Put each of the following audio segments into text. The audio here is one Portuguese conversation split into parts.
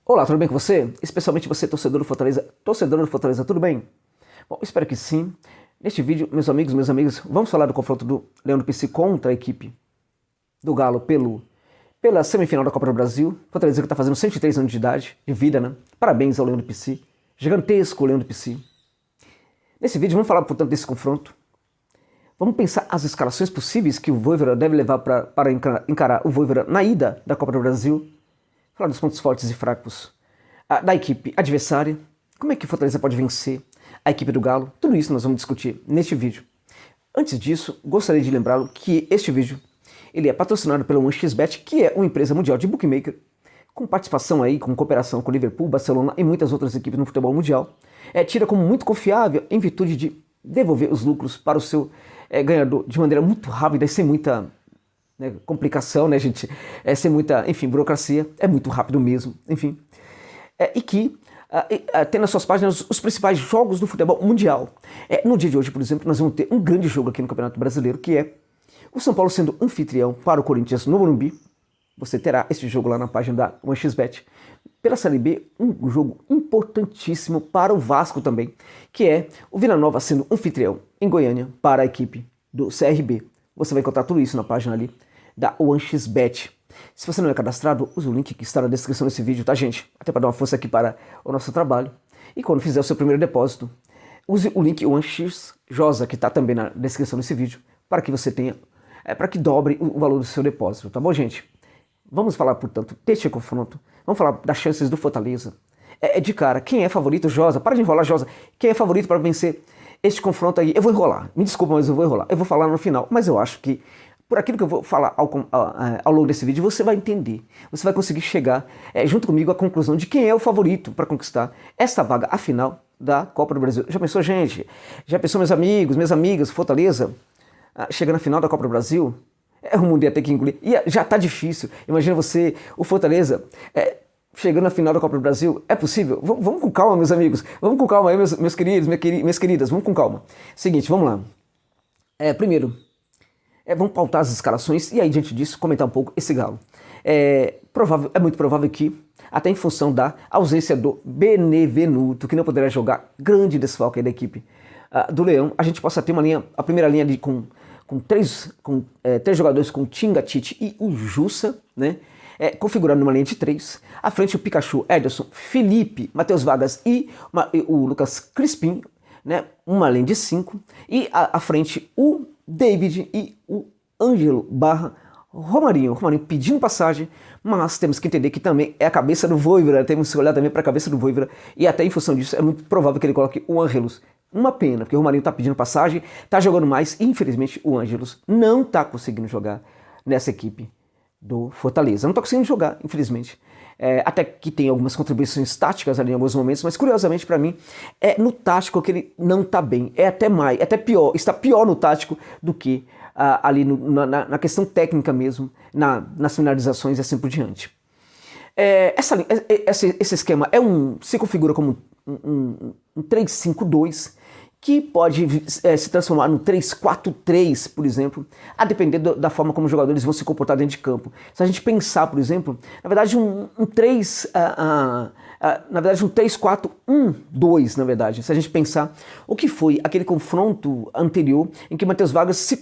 Olá, tudo bem com você? Especialmente você, torcedor do Fortaleza. Torcedor do Fortaleza, tudo bem? Bom, espero que sim. Neste vídeo, meus amigos, minhas amigas, vamos falar do confronto do Leão do PC contra a equipe do Galo pela semifinal da Copa do Brasil. Fortaleza que está fazendo 103 anos de idade, de vida, né? Parabéns ao Leão do PC. Gigantesco Leão do PC. Nesse vídeo, vamos falar, portanto, desse confronto. Vamos pensar as escalações possíveis que o Vojvoda deve levar para encarar o Vojvoda na ida da Copa do Brasil. Falar dos pontos fortes e fracos da equipe adversária, como é que o Fortaleza pode vencer a equipe do Galo, tudo isso nós vamos discutir neste vídeo. Antes disso, gostaria de lembrá-lo que este vídeo ele é patrocinado pela 1xBet, que é uma empresa mundial de bookmaker, com participação aí, com cooperação com Liverpool, Barcelona e muitas outras equipes no futebol mundial. Tira como muito confiável em virtude de devolver os lucros para o seu ganhador de maneira muito rápida e sem muita complicação, né, gente? Sem muita, enfim, burocracia, é muito rápido mesmo, enfim. E que tem nas suas páginas os principais jogos do futebol mundial. No dia de hoje, por exemplo, nós vamos ter um grande jogo aqui no Campeonato Brasileiro, que é o São Paulo sendo anfitrião para o Corinthians no Morumbi. Você terá esse jogo lá na página da 1xBet. Pela Série B, um jogo importantíssimo para o Vasco também, que é o Vila Nova sendo anfitrião em Goiânia para a equipe do CRB. Você vai encontrar tudo isso na página ali da 1xBet. Se você não é cadastrado, use o link que está na descrição desse vídeo, tá, gente? Até para dar uma força aqui para o nosso trabalho. E quando fizer o seu primeiro depósito, use o link 1xJosa, que está também na descrição desse vídeo, para que você tenha, para que dobre o valor do seu depósito, tá bom, gente? Vamos falar, portanto, deste confronto. Vamos falar das chances do Fortaleza. De cara, quem é favorito, Josa? Para de enrolar, Josa. Quem é favorito para vencer este confronto aí? Eu vou enrolar. Me desculpa, mas eu vou enrolar. Eu vou falar no final, mas eu acho que por aquilo que eu vou falar ao longo desse vídeo, você vai entender. Você vai conseguir chegar junto comigo à conclusão de quem é o favorito para conquistar essa vaga, a final da Copa do Brasil. Já pensou, gente? Já pensou, meus amigos, minhas amigas, Fortaleza, chegando na final da Copa do Brasil? O mundo ia ter que engolir. E já tá difícil. Imagina você, o Fortaleza, chegando na final da Copa do Brasil. É possível? Vamos com calma, meus amigos. Vamos com calma aí, meus queridos, minhas queridas. Vamos com calma. Seguinte, vamos lá. Primeiro, vamos pautar as escalações e aí, diante disso, comentar um pouco esse Galo. É muito provável que, até em função da ausência do Benevenuto, que não poderá jogar, grande desfalque aí da equipe do Leão, a gente possa ter a primeira linha ali com três jogadores, com Tinga, Tite e o Jussa, né? Configurando uma linha de 3. À frente o Pikachu, Ederson, Felipe, Matheus Vargas e o Lucas Crispim, né? Uma linha de 5. E à frente o David e o Ângelo barra Romarinho. Romarinho pedindo passagem, mas temos que entender que também é a cabeça do Vojvoda, temos que olhar também para a cabeça do Vojvoda, e até em função disso é muito provável que ele coloque o Ângelos. Uma pena, porque o Romarinho tá pedindo passagem, tá jogando mais, e infelizmente o Ângelos não tá conseguindo jogar nessa equipe do Fortaleza. Não tá conseguindo jogar, infelizmente. Até que tem algumas contribuições táticas ali em alguns momentos, mas curiosamente para mim é no tático que ele não tá bem. Até pior, está pior no tático do que ali na questão técnica mesmo, nas finalizações e assim por diante. Esse esquema se configura como um 3-5-2, que pode se transformar no 3-4-3, por exemplo, a depender da forma como os jogadores vão se comportar dentro de campo. Se a gente pensar, por exemplo, na verdade um 3-4-1-2, na verdade, se a gente pensar o que foi aquele confronto anterior em que o Matheus Vargas se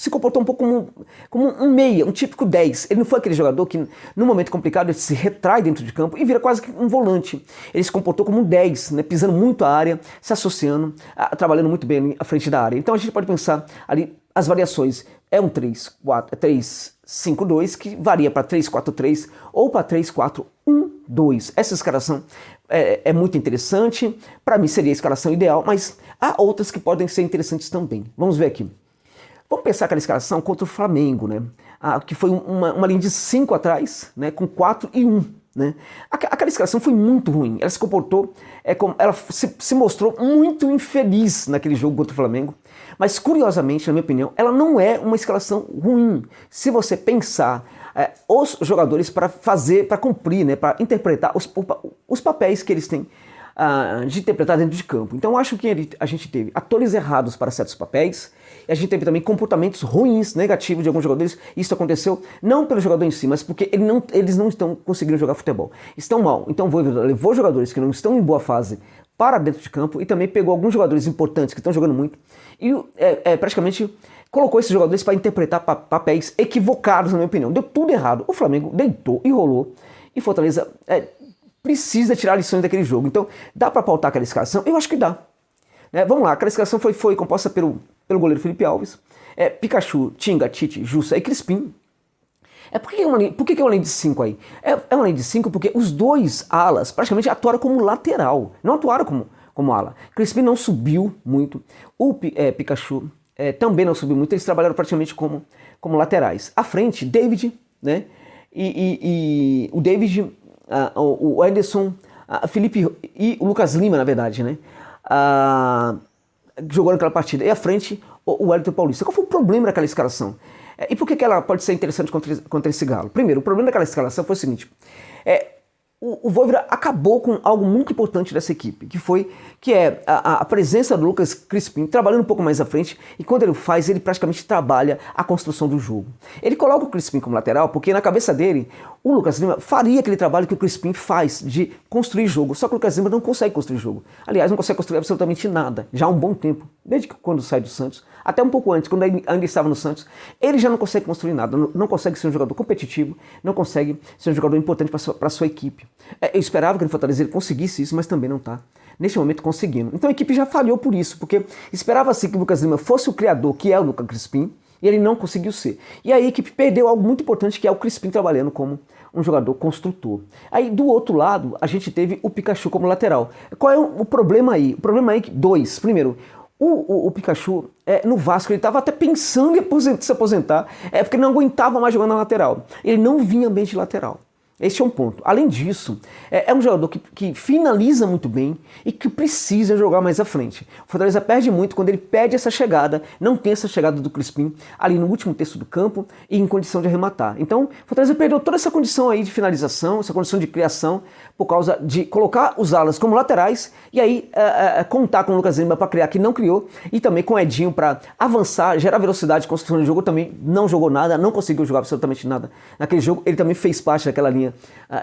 comportou um pouco como um meia, um típico 10. Ele não foi aquele jogador que, num momento complicado, ele se retrai dentro de campo e vira quase que um volante. Ele se comportou como um 10, né, pisando muito a área, se associando, trabalhando muito bem ali à frente da área. Então a gente pode pensar ali as variações. É um 3-5-2 que varia para 3-4-3 ou para 3-4-1-2. Essa escalação é muito interessante. Para mim seria a escalação ideal, mas há outras que podem ser interessantes também. Vamos ver aqui. Vamos pensar aquela escalação contra o Flamengo, né? Que foi uma linha de 5 atrás, né? Com 4 e 1. Né? Aquela escalação foi muito ruim. Ela se comportou, ela se mostrou muito infeliz naquele jogo contra o Flamengo. Mas curiosamente, na minha opinião, ela não é uma escalação ruim. Se você pensar os jogadores para cumprir, né, para interpretar os papéis que eles têm de interpretar dentro de campo. Então eu acho que a gente teve atores errados para certos papéis, e a gente teve também comportamentos ruins, negativos de alguns jogadores. Isso aconteceu não pelo jogador em si, mas porque eles não estão conseguindo jogar futebol. Estão mal. Então o Voivoda levou jogadores que não estão em boa fase para dentro de campo e também pegou alguns jogadores importantes que estão jogando muito e praticamente colocou esses jogadores para interpretar papéis equivocados, na minha opinião. Deu tudo errado. O Flamengo deitou e rolou. E Fortaleza precisa tirar lições daquele jogo. Então, dá para pautar aquela escalação? Eu acho que dá. Vamos lá, aquela escalação foi composta pelo goleiro Felipe Alves, Pikachu, Tinga, Tite, Jussa e Crispim. Por que é uma linha de 5 aí? É uma linha de 5 porque os dois alas praticamente atuaram como lateral, não atuaram como ala. Crispim não subiu muito, o Pikachu também não subiu muito, eles trabalharam praticamente como laterais. À frente, David, né? E o David, o Ederson, Felipe e o Lucas Lima, na verdade, né? Jogou naquela partida. E à frente, o Wellington Paulista. Qual foi o problema daquela escalação? E por que ela pode ser interessante contra esse Galo? Primeiro, o problema daquela escalação foi o seguinte. O Voivoda acabou com algo muito importante dessa equipe, que é a presença do Lucas Crispim trabalhando um pouco mais à frente, e quando ele faz, ele praticamente trabalha a construção do jogo. Ele coloca o Crispim como lateral, porque na cabeça dele, o Lucas Lima faria aquele trabalho que o Crispim faz, de construir jogo, só que o Lucas Lima não consegue construir jogo. Aliás, não consegue construir absolutamente nada, já há um bom tempo, desde quando sai do Santos, até um pouco antes, quando ainda estava no Santos, ele já não consegue construir nada, não consegue ser um jogador competitivo, não consegue ser um jogador importante para a sua equipe. Eu esperava que no Fortaleza ele conseguisse isso, mas também não está, neste momento, conseguindo. Então a equipe já falhou por isso, porque esperava-se que o Lucas Lima fosse o criador, que é o Lucas Crispim, e ele não conseguiu ser. E aí a equipe perdeu algo muito importante, que é o Crispim trabalhando como um jogador construtor. Aí do outro lado, a gente teve o Pikachu como lateral. Qual é o problema aí? O problema aí é que, primeiro, o Pikachu, no Vasco, ele estava até pensando em se aposentar, porque ele não aguentava mais jogar na lateral. Ele não vinha bem de lateral. Este é um ponto. Além disso, é um jogador que finaliza muito bem e que precisa jogar mais à frente. O Fortaleza perde muito quando ele perde essa chegada, não tem essa chegada do Crispim ali no último terço do campo e em condição de arrematar. Então, o Fortaleza perdeu toda essa condição aí de finalização, essa condição de criação, por causa de colocar os alas como laterais e aí contar com o Lucas Lima para criar, que não criou, e também com o Edinho para avançar, gerar velocidade, construção de jogo, também não jogou nada, não conseguiu jogar absolutamente nada naquele jogo. Ele também fez parte daquela linha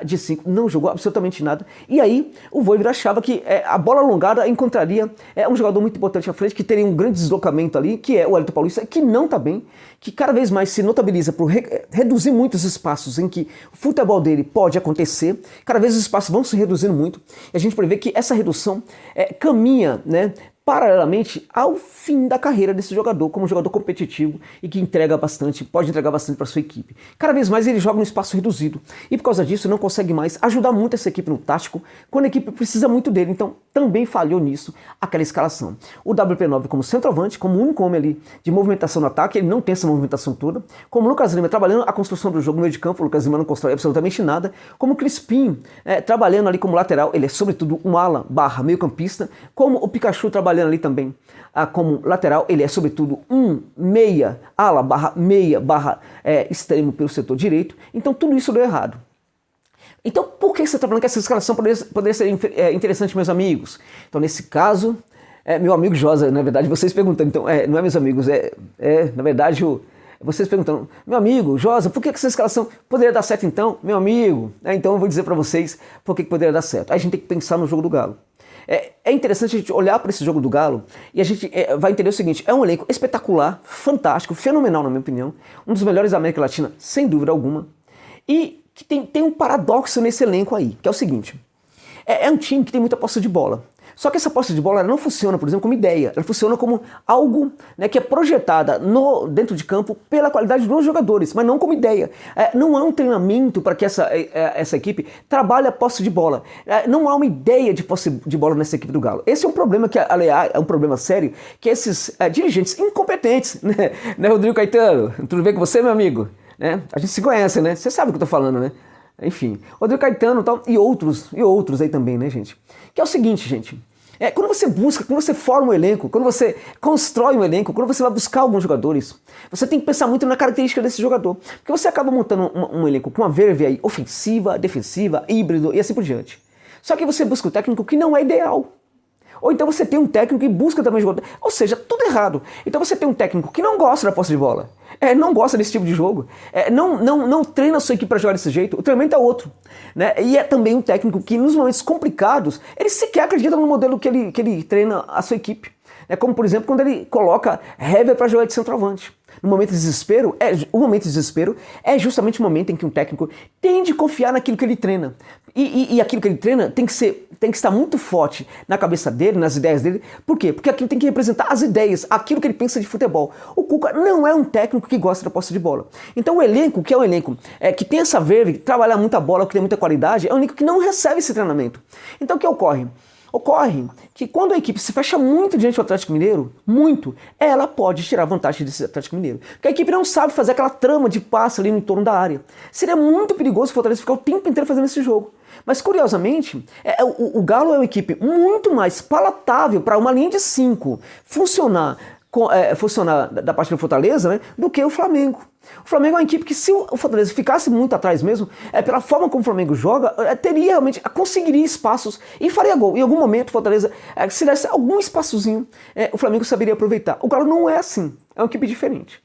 de 5, não jogou absolutamente nada. E aí o Voivoda achava que a bola alongada encontraria um jogador muito importante à frente, que teria um grande deslocamento ali, que é o Wellington Paulista, que não está bem, que cada vez mais se notabiliza por reduzir muito os espaços em que o futebol dele pode acontecer. Cada vez os espaços vão se reduzindo muito, e a gente prevê que essa redução caminha, né, paralelamente ao fim da carreira desse jogador, como um jogador competitivo e que entrega bastante, pode entregar bastante para sua equipe. Cada vez mais ele joga num espaço reduzido e por causa disso não consegue mais ajudar muito essa equipe no tático quando a equipe precisa muito dele. Então também falhou nisso aquela escalação. O WP9 como centroavante, como único homem ali de movimentação no ataque, ele não tem essa movimentação toda. Como o Lucas Lima trabalhando a construção do jogo no meio de campo, o Lucas Lima não constrói absolutamente nada. Como o Crispim trabalhando ali como lateral, ele é sobretudo um ala barra meio campista. Como o Pikachu trabalhando ali também como lateral, ele é sobretudo um meia, ala barra meia barra extremo pelo setor direito. Então tudo isso deu errado. Então por que você está falando que essa escalação poderia ser interessante, meus amigos? Então nesse caso, meu amigo Josa, na verdade vocês perguntando, então não é meus amigos, na verdade vocês perguntando, meu amigo Josa, por que essa escalação poderia dar certo então? Meu amigo, então eu vou dizer para vocês por que poderia dar certo. Aí a gente tem que pensar no jogo do Galo. É interessante a gente olhar para esse jogo do Galo e a gente vai entender o seguinte: é um elenco espetacular, fantástico, fenomenal na minha opinião, um dos melhores da América Latina, sem dúvida alguma, e que tem um paradoxo nesse elenco aí, que é o seguinte: é um time que tem muita posse de bola. Só que essa posse de bola ela não funciona, por exemplo, como ideia. Ela funciona como algo, né, que é projetada dentro de campo pela qualidade dos jogadores, mas não como ideia. Não há um treinamento para que essa equipe trabalhe a posse de bola. Não há uma ideia de posse de bola nessa equipe do Galo. Esse é um problema que, aliás, é um problema sério, que esses dirigentes incompetentes, né, Rodrigo Caetano, tudo bem com você, meu amigo? A gente se conhece, né? Você sabe o que eu tô falando, né? Enfim, Rodrigo Caetano e outros aí também, né, gente? Que é o seguinte, gente. Quando você busca, quando você forma um elenco, quando você constrói um elenco, quando você vai buscar alguns jogadores, você tem que pensar muito na característica desse jogador. Porque você acaba montando um elenco com uma verve aí ofensiva, defensiva, híbrido e assim por diante. Só que você busca o técnico que não é ideal. Ou então você tem um técnico que busca também jogador. Ou seja, tudo errado. Então você tem um técnico que não gosta da posse de bola. Não gosta desse tipo de jogo. Não treina a sua equipe para jogar desse jeito. O treinamento é outro. Né? E é também um técnico que nos momentos complicados, ele sequer acredita no modelo que ele treina a sua equipe. Como por exemplo quando ele coloca Hever para jogar de centroavante. No momento de desespero, o momento de desespero é justamente o momento em que um técnico tem de confiar naquilo que ele treina. E aquilo que ele treina tem que estar muito forte na cabeça dele, nas ideias dele. Por quê? Porque aquilo tem que representar as ideias, aquilo que ele pensa de futebol. O Cuca não é um técnico que gosta da posse de bola. Então o elenco, que é um elenco que tem essa verve, trabalhar muita bola, que tem muita qualidade, é um elenco que não recebe esse treinamento. Então o que ocorre? Ocorre que quando a equipe se fecha muito diante do Atlético Mineiro, ela pode tirar vantagem desse Atlético Mineiro. Porque a equipe não sabe fazer aquela trama de passe ali no entorno da área. Seria muito perigoso o Fortaleza ficar o tempo inteiro fazendo esse jogo. Mas curiosamente, o Galo é uma equipe muito mais palatável para uma linha de 5 funcionar da parte do Fortaleza, né, do que o Flamengo. O Flamengo é uma equipe que, se o Fortaleza ficasse muito atrás mesmo, pela forma como o Flamengo joga, conseguiria espaços e faria gol. Em algum momento o Fortaleza, se desse algum espaçozinho, o Flamengo saberia aproveitar. O Galo não é assim, é uma equipe diferente.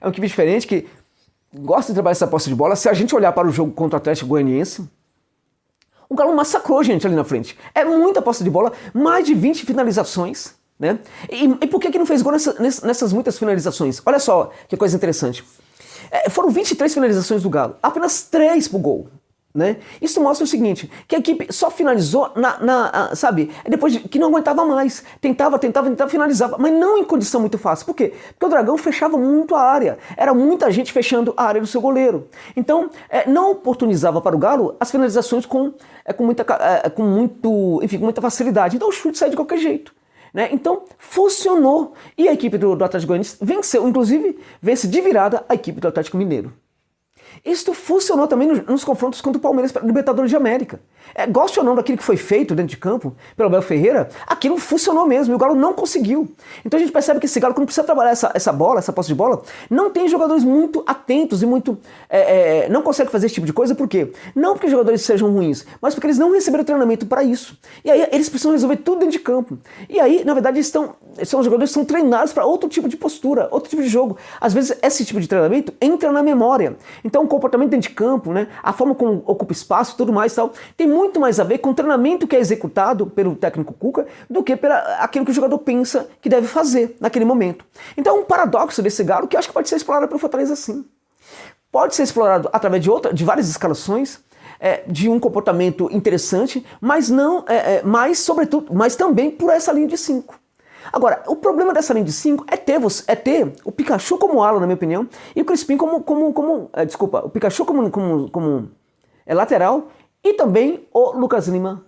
É uma equipe diferente que gosta de trabalhar essa posse de bola. Se a gente olhar para o jogo contra o Atlético Goianiense, o Galo massacrou gente ali na frente. É muita posse de bola, mais de 20 finalizações. Né? E por que não fez gol nessas muitas finalizações? Olha só que coisa interessante. Foram 23 finalizações do Galo, apenas 3 pro gol. Né? Isso mostra o seguinte, que a equipe só finalizou depois que não aguentava mais. Tentava, finalizava, mas não em condição muito fácil. Por quê? Porque o Dragão fechava muito a área. Era muita gente fechando a área do seu goleiro. Então, não oportunizava para o Galo as finalizações com muita facilidade. Então o chute sai de qualquer jeito. Né? Então, funcionou. E a equipe do Atlético Goianiense venceu, inclusive, vence de virada a equipe do Atlético Mineiro. Isto funcionou também nos confrontos contra o Palmeiras para Libertadores de América. Goste ou não daquilo que foi feito dentro de campo pelo Abel Ferreira, aquilo funcionou mesmo e o Galo não conseguiu. Então a gente percebe que esse Galo, quando precisa trabalhar essa bola, essa posse de bola, não tem jogadores muito atentos e muito... não consegue fazer esse tipo de coisa, por quê? Não porque os jogadores sejam ruins, mas porque eles não receberam treinamento para isso. E aí eles precisam resolver tudo dentro de campo. E aí, na verdade, são os jogadores que são treinados para outro tipo de postura, outro tipo de jogo. Às vezes esse tipo de treinamento entra na memória. Então o comportamento dentro de campo, né, a forma como ocupa espaço e tudo mais e tal, tem muito mais a ver com o treinamento que é executado pelo técnico Cuca do que aquilo que o jogador pensa que deve fazer naquele momento. Então é um paradoxo desse Galo que eu acho que pode ser explorado pelo Fortaleza sim. Pode ser explorado através de várias escalações, de um comportamento interessante, mas mas também por essa linha de 5. Agora, o problema dessa linha de 5 é ter o Pikachu como ala, na minha opinião, e o Crispim o Pikachu como lateral e também o Lucas Lima,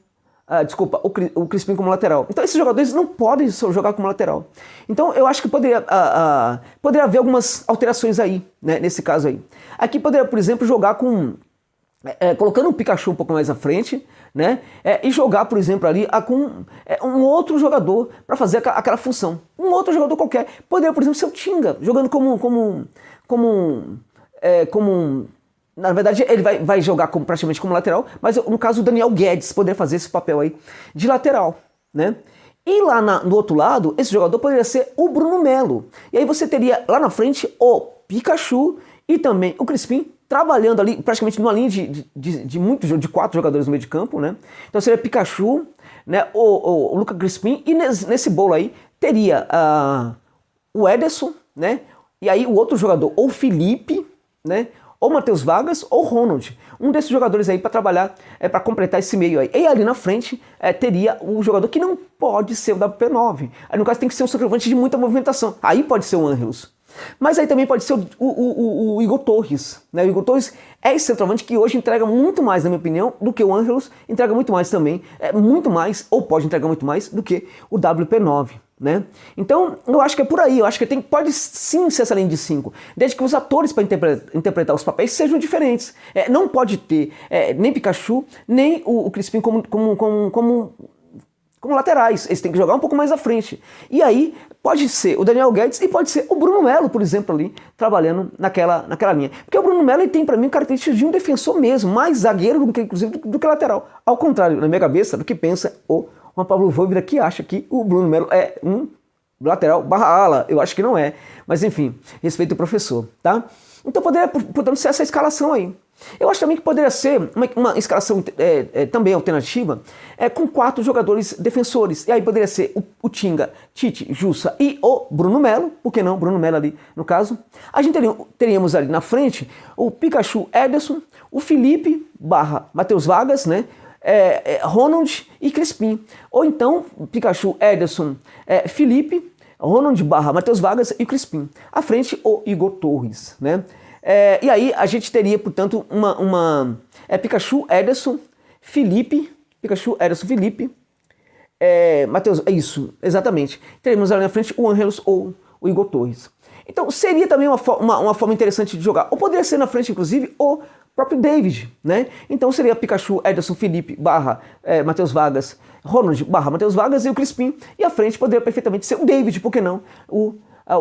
o Crispim como lateral. Então esses jogadores não podem jogar como lateral. Então eu acho que poderia haver algumas alterações aí, né, nesse caso aí. Aqui poderia, por exemplo, jogar colocando um Pikachu um pouco mais à frente, né? E jogar, por exemplo, ali com um outro jogador para fazer aquela função. Um outro jogador qualquer. Poderia, por exemplo, ser o Tinga, jogando na verdade, ele vai jogar praticamente como lateral, mas no caso o Daniel Guedes poderia fazer esse papel aí de lateral, né? E lá no outro lado, esse jogador poderia ser o Bruno Melo. E aí você teria lá na frente o Pikachu e também o Crispim, trabalhando ali praticamente numa linha de 4 jogadores no meio de campo, né? Então seria Pikachu, né, o Lucas Crispim, e nesse bolo aí teria o Ederson, né? E aí o outro jogador, ou Felipe, né? Ou Matheus Vargas, ou Ronald. Um desses jogadores aí para trabalhar, para completar esse meio aí. E ali na frente teria o jogador que não pode ser o WP9. Aí no caso tem que ser um centroavante de muita movimentação. Aí pode ser o Ângelos. Mas aí também pode ser o Igor Torres, né? O Igor Torres é esse centroavante que hoje entrega muito mais, na minha opinião, do que o Ângelos, entrega muito mais também, muito mais, ou pode entregar muito mais do que o WP9, né? Então, eu acho que é por aí, eu acho que pode sim ser essa linha de 5, desde que os atores para interpretar os papéis sejam diferentes. Não pode ter nem Pikachu, nem o Crispim como como laterais, eles têm que jogar um pouco mais à frente. E aí pode ser o Daniel Guedes e pode ser o Bruno Melo, por exemplo, ali, trabalhando naquela linha. Porque o Bruno Melo ele tem para mim características de um defensor mesmo, mais zagueiro do que, inclusive, do que lateral. Ao contrário, na minha cabeça, do que pensa o Juan Pablo Voivoda, que acha que o Bruno Melo é um lateral barra ala. Eu acho que não é. Mas enfim, respeito o professor, tá? Então poderia, portanto, ser essa escalação aí. Eu acho também que poderia ser uma escalação também alternativa com 4 jogadores defensores. E aí poderia ser o Tinga, Tite, Jussa e o Bruno Melo. Por que não? Bruno Melo ali no caso. A gente teríamos ali na frente o Pikachu Ederson, o Felipe barra Matheus Vargas, né? Ronald e Crispim. Ou então Pikachu Ederson, Felipe, Ronald barra Matheus Vargas e o Crispim. À frente o Igor Torres, né? E aí a gente teria, portanto, Pikachu, Ederson, Felipe, Matheus, é isso, exatamente. Teremos ali na frente o Ângelos ou o Igor Torres. Então seria também uma forma interessante de jogar. Ou poderia ser na frente, inclusive, o próprio David, né? Então seria Pikachu, Ederson, Felipe, barra Matheus Vargas, Ronald, barra Matheus Vargas e o Crispim. E à frente poderia perfeitamente ser o David, por que não? O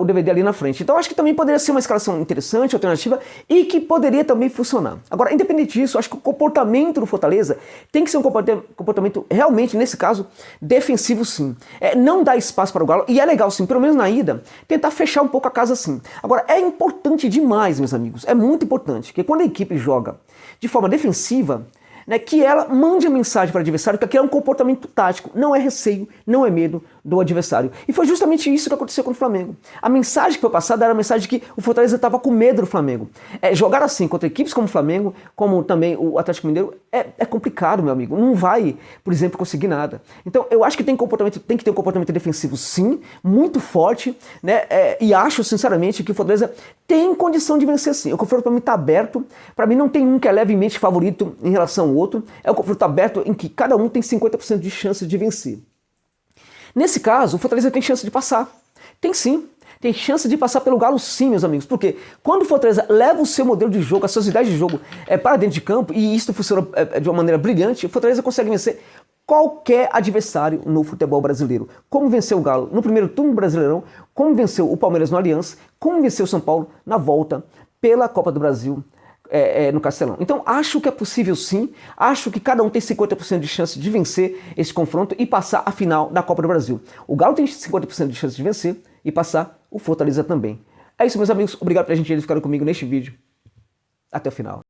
DVD ali na frente. Então acho que também poderia ser uma escalação interessante, alternativa e que poderia também funcionar. Agora, independente disso, acho que o comportamento do Fortaleza tem que ser um comportamento realmente, nesse caso, defensivo sim. Não dá espaço para o Galo e é legal sim, pelo menos na ida, tentar fechar um pouco a casa sim. Agora, é importante demais, meus amigos, é muito importante que quando a equipe joga de forma defensiva, né, que ela mande a mensagem para o adversário que aquilo é um comportamento tático, não é receio, não é medo do adversário. E foi justamente isso que aconteceu com o Flamengo. A mensagem que foi passada era a mensagem de que o Fortaleza estava com medo do Flamengo. Jogar assim contra equipes como o Flamengo, como também o Atlético Mineiro, é complicado, meu amigo. Não vai, por exemplo, conseguir nada. Então eu acho que tem que ter um comportamento defensivo sim, muito forte, né? E acho sinceramente que o Fortaleza tem condição de vencer sim. O confronto para mim está aberto. Para mim não tem um que é levemente favorito em relação ao outro. É um confronto aberto em que cada um tem 50% de chance de vencer. Nesse caso, o Fortaleza tem chance de passar. Tem sim. Tem chance de passar pelo Galo sim, meus amigos. Porque quando o Fortaleza leva o seu modelo de jogo, as suas ideias de jogo para dentro de campo, e isso funciona de uma maneira brilhante, o Fortaleza consegue vencer qualquer adversário no futebol brasileiro. Como venceu o Galo no primeiro turno do Brasileirão, como venceu o Palmeiras no Allianz, como venceu o São Paulo na volta pela Copa do Brasil no Castelão. Então acho que é possível sim, acho que cada um tem 50% de chance de vencer esse confronto e passar a final da Copa do Brasil. O Galo tem 50% de chance de vencer e passar, o Fortaleza também. É isso, meus amigos, obrigado pela gente ficar comigo neste vídeo. Até o final.